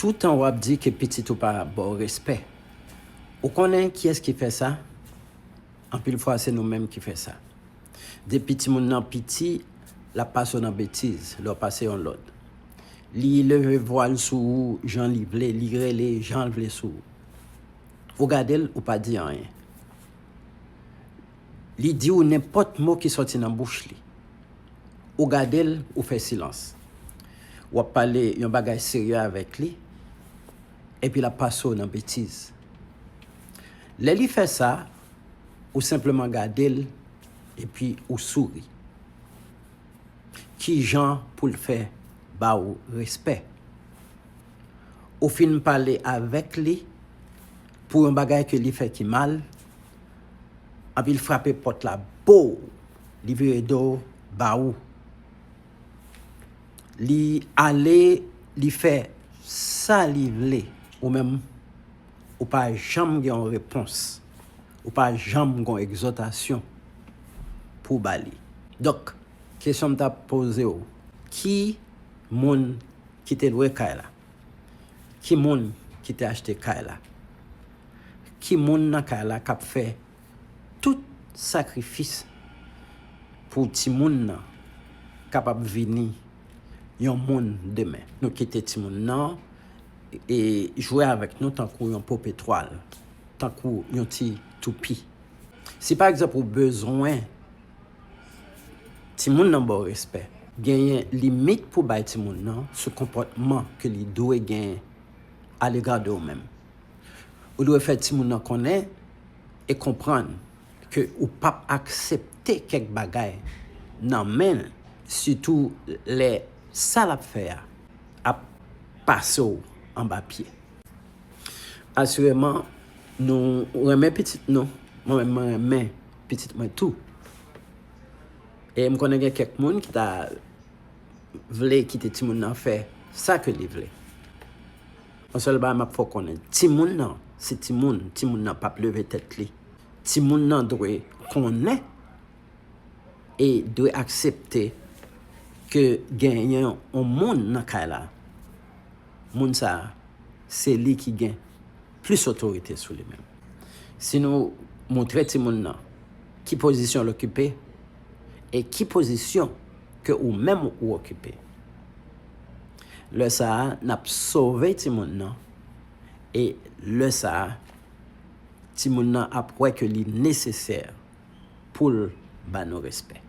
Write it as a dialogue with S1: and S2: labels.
S1: tout en wap dit que petit ou pas bon respect. Ou connaît qui est-ce qui fait ça? En pile fois c'est nous-mêmes qui fait ça. Des petits moun nan petit, la passe dans bêtise, leur passer en l'autre. Li leve voile sous Jean Livle, li relé Jean Livle sous. Ou gade ou pas dit rien. Li dit ou n'importe mot qui sorti dans bouche li. Ou gade ou fait silence. Ou parler yon bagay sérieux avec lui et puis la passe dans bêtise. Li fait ça ou simplement gade et puis ou sourit. Qui Jean pour le faire ba ou respect. Ou fin parler avec lui pour un bagay que li fait qui mal. A il frappe porte la beau, li vire do ba ou. Li aller li fait ça li vle ou même ou pas jamais gen réponse ou pas jamais gen exhortation pour bali. Donc question m'ta posé ou qui moun qui te loué kay la, qui moun qui te acheté kay la, qui moun nan kay la k'ap fait tout sacrifice pour ti moun nan capable venir yon moun demain. Nous quitter ti moun nan et jouer avec nous tant qu'on yon pop étoile, tant qu'on yon ti toupi. Si par exemple ou besoin ti moun nan bon respect, gagner limite pour bay ti moun nan ce comportement que li doit gagner à l'égard de eux-mêmes. Ou doit faire ti moun nan connaît et comprendre que ou pas accepter quelque bagay nan men, surtout les ça l'a faire à passer en bas pied. Assurément nous remet petit non, moi-même remet petit moi tout. Et me connais quelques monde qui t'a vle quitter ti moun nan fait ça que li vle. On seul ba m'a faut connaître ti moun nan, c'est ti moun nan pas lever tête li. Ti moun nan doit connaître et doit accepter que gagnant un monde dans kay la. Moun ça c'est lui qui gagne plus autorité sur lui-même. Si nous montrer ti moun nan qui position l'occuper et qui position que ou même ou occuper. Le ça n'a sauvé ti moun nan et le ça ti moun nan après que li nécessaire pour ba nos respect.